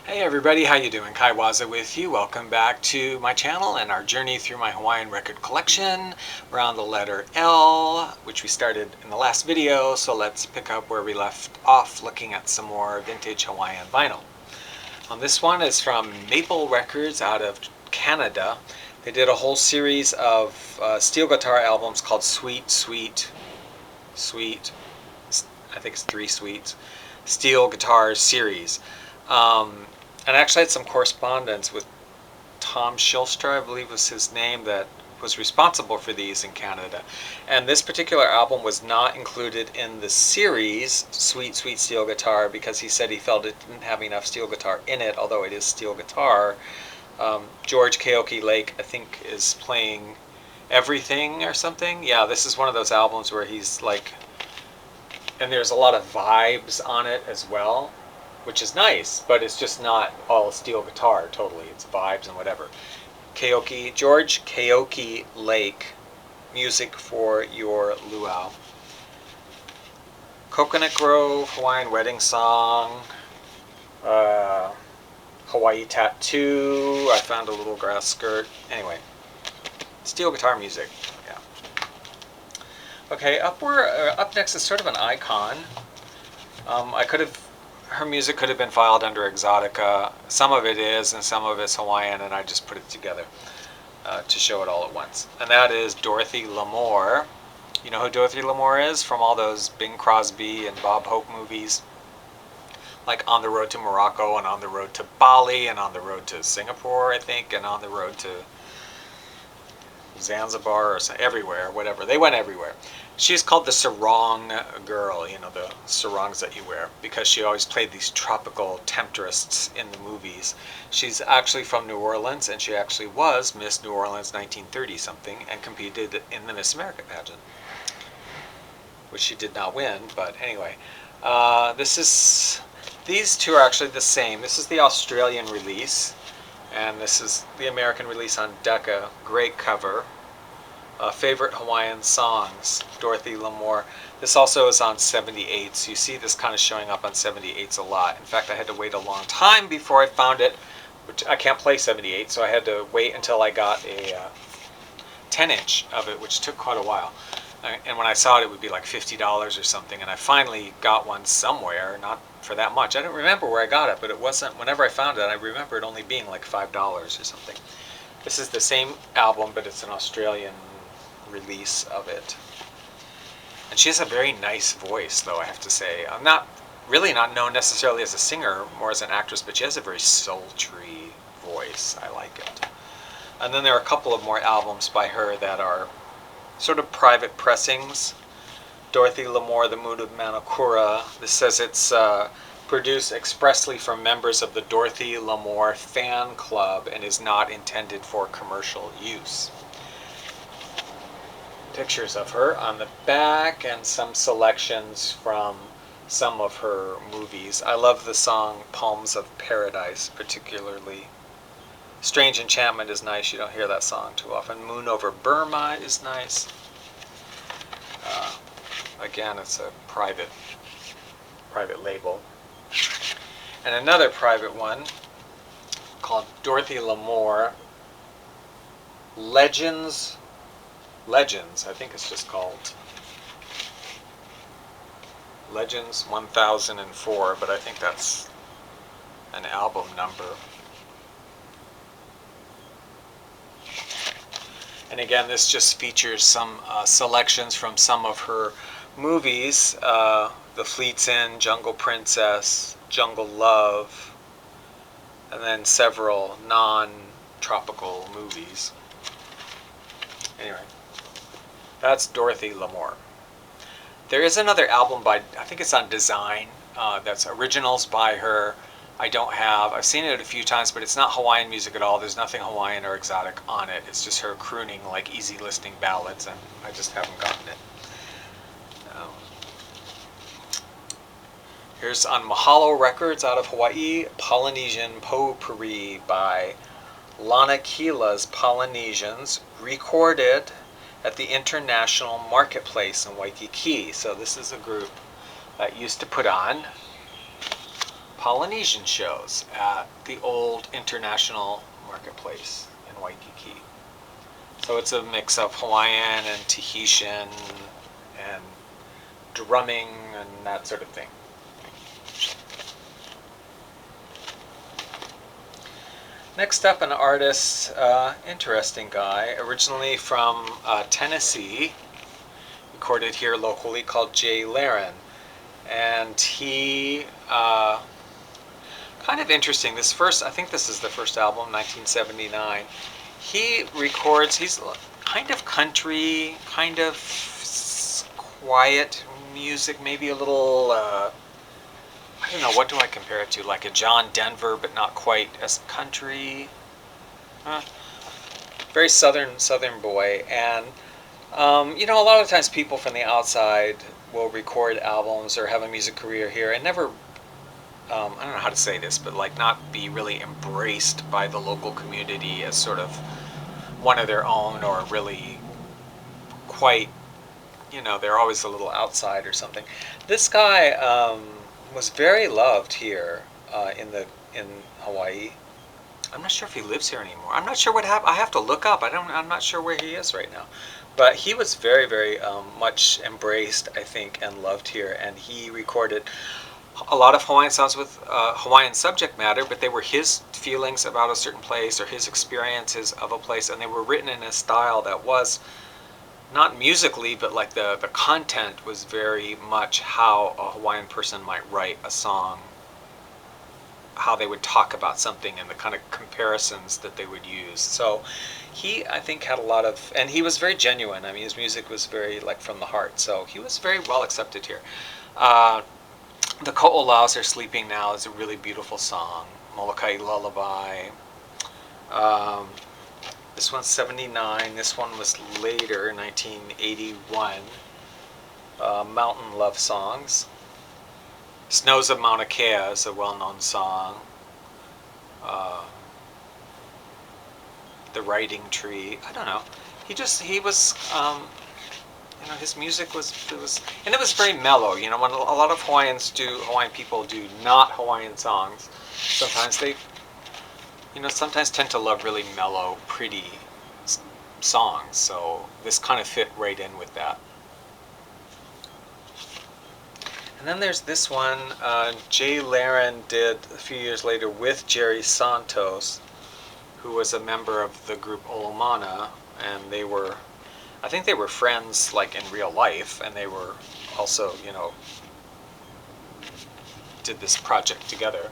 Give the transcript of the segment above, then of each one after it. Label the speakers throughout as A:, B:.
A: Hey everybody, how you doing? Kai Waza with you. Welcome back to my channel and our journey through my Hawaiian record collection. We're on the letter L, which we started in the last video, so let's pick up where we left off looking at some more vintage Hawaiian vinyl. This one is from Maple Records out of Canada. They did a whole series of steel guitar albums called Sweet, Sweet, Sweet, I think it's 3 Sweets, Steel Guitar Series. And I actually had some correspondence with Tom Shilstra, I believe was his name, that was responsible for these in Canada. And this particular album was not included in the series, Sweet Sweet Steel Guitar, because he said he felt it didn't have enough steel guitar in it, although it is steel guitar. George Keoki Lake, I think, is playing everything or something. Yeah, this is one of those albums where he's like, and there's a lot of vibes on it as well, which is nice, but it's just not all steel guitar totally. It's vibes and whatever. Keoki, George Keoki Lake, Music for Your Luau. Coconut Grove, Hawaiian Wedding Song, Hawaii Tattoo, I found a little grass skirt. Anyway, steel guitar music, yeah. Okay, up next is sort of an icon. Her music could have been filed under Exotica. Some of it is, and some of it's Hawaiian, and I just put it together to show it all at once. And that is Dorothy Lamour. You know who Dorothy Lamour is? From all those Bing Crosby and Bob Hope movies, like On the Road to Morocco, and On the Road to Bali, and On the Road to Singapore, I think, and On the Road to Zanzibar, or everywhere, whatever. They went everywhere. She's called the sarong girl, you know, the sarongs that you wear, because she always played these tropical temptresses in the movies. She's actually from New Orleans, and she actually was Miss New Orleans 1930 something and competed in the Miss America pageant, which she did not win, but anyway. These two are actually the same. This is the Australian release, and this is the American release on Decca. Great cover. Favorite Hawaiian songs, Dorothy Lamour. This also is on 78s. You see this kind of showing up on 78s a lot. In fact, I had to wait a long time before I found it, which I can't play 78, so I had to wait until I got a 10-inch of it, which took quite a while. And when I saw it, it would be like $50 or something, and I finally got one somewhere, not for that much. I don't remember where I got it, but it wasn't, whenever I found it, I remember it only being like $5 or something. This is the same album, but it's an Australian release of it. And she has a very nice voice, though, I have to say. I'm not known necessarily as a singer, more as an actress, but she has a very sultry voice. I like it. And then there are a couple of more albums by her that are sort of private pressings. Dorothy Lamour, The Mood of Manakura. This says it's produced expressly for members of the Dorothy Lamour fan club and is not intended for commercial use. Pictures of her on the back and some selections from some of her movies. I love the song Palms of Paradise particularly. Strange Enchantment is nice. You don't hear that song too often. Moon Over Burma is nice. Again, it's a private label. And another private one called Dorothy Lamour Legends, I think it's just called Legends 1004, but I think that's an album number. And again, this just features some selections from some of her movies, The Fleet's Inn, Jungle Princess, Jungle Love, and then several non-tropical movies. Anyway. That's Dorothy Lamour. There is another album by, I think it's on Design, that's originals by her. I've seen it a few times, but it's not Hawaiian music at all. There's nothing Hawaiian or exotic on it. It's just her crooning like easy listening ballads, and I just haven't gotten it. Here's on Mahalo Records out of Hawaii, Polynesian Potpourri by Lanakila's Polynesians, recorded at the International Marketplace in Waikiki. So this is a group that used to put on Polynesian shows at the old International Marketplace in Waikiki. So it's a mix of Hawaiian and Tahitian and drumming and that sort of thing. Next up, an artist, interesting guy, originally from Tennessee, recorded here locally, called Larrin. And he, kind of interesting, I think this is the first album, 1979. He records, he's kind of country, kind of quiet music, maybe a little, I don't know, what do I compare it to? Like a John Denver, but not quite as country. Very southern boy. And, you know, a lot of times people from the outside will record albums or have a music career here and never, I don't know how to say this, but like not be really embraced by the local community as sort of one of their own, or really quite, you know, they're always a little outside or something. This guy was very loved here in Hawaii. I'm not sure if he lives here anymore. I'm not sure what happened. I have to look up. I'm not sure where he is right now. But he was very, very much embraced, I think, and loved here. And he recorded a lot of Hawaiian songs with Hawaiian subject matter, but they were his feelings about a certain place or his experiences of a place, and they were written in a style that was not musically, but like the content was very much how a Hawaiian person might write a song, how they would talk about something, and the kind of comparisons that they would use. So he, I think, had a lot of, and he was very genuine. I mean, his music was very like from the heart. So he was very well accepted here. The Ko'olaus Are Sleeping Now is a really beautiful song. Molokai Lullaby. This one's 79. This one was later, 1981. Mountain Love Songs. Snows of Mauna Kea is a well-known song. The Writing Tree. I don't know. He was, you know, his music was, and it was very mellow. You know, when a lot of Hawaiian people do not Hawaiian songs, sometimes they, you know, sometimes tend to love really mellow, pretty songs. So this kind of fit right in with that. And then there's this one, Larrin did a few years later with Jerry Santos, who was a member of the group Olomana, and they were, I think they were friends like in real life, and they were also, you know, did this project together.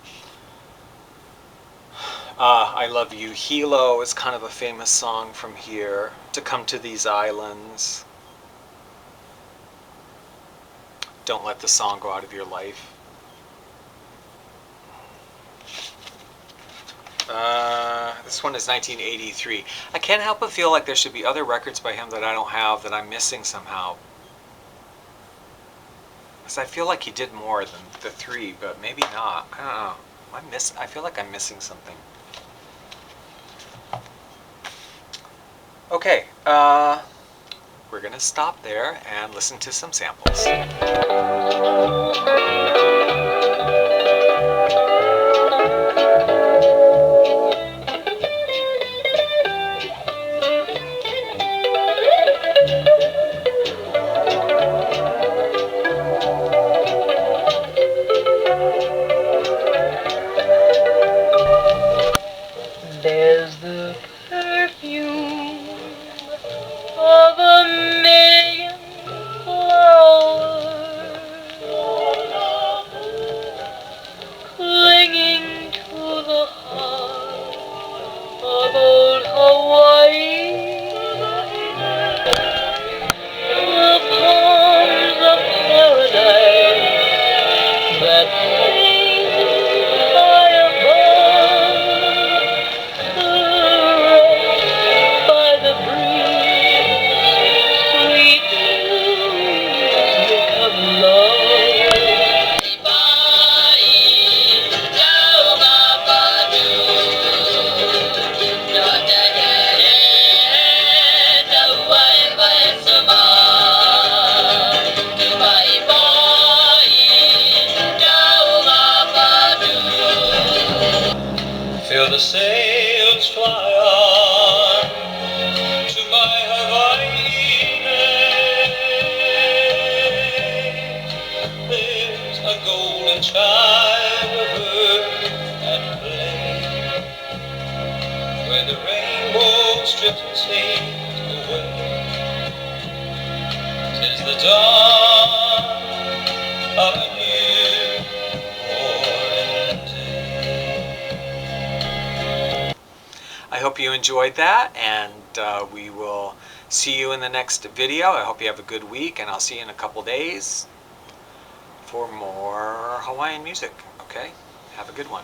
A: I Love You Hilo is kind of a famous song from here. To Come to These Islands. Don't Let the Song Go Out of Your Life. This one is 1983. I can't help but feel like there should be other records by him that I don't have, that I'm missing somehow. Because I feel like he did more than the three, but maybe not. I don't know. I feel like I'm missing something. Okay, we're gonna stop there and listen to some samples.
B: There's the perfume of a million flowers where the sails fly on to my Hawaiian bay. There's a golden child of earth at play, where the rainbow strips and fades away. 'Tis the dawn of a new morning day.
A: I hope you enjoyed that, and we will see you in the next video. I hope you have a good week, and I'll see you in a couple days for more Hawaiian music. Okay? Have a good one.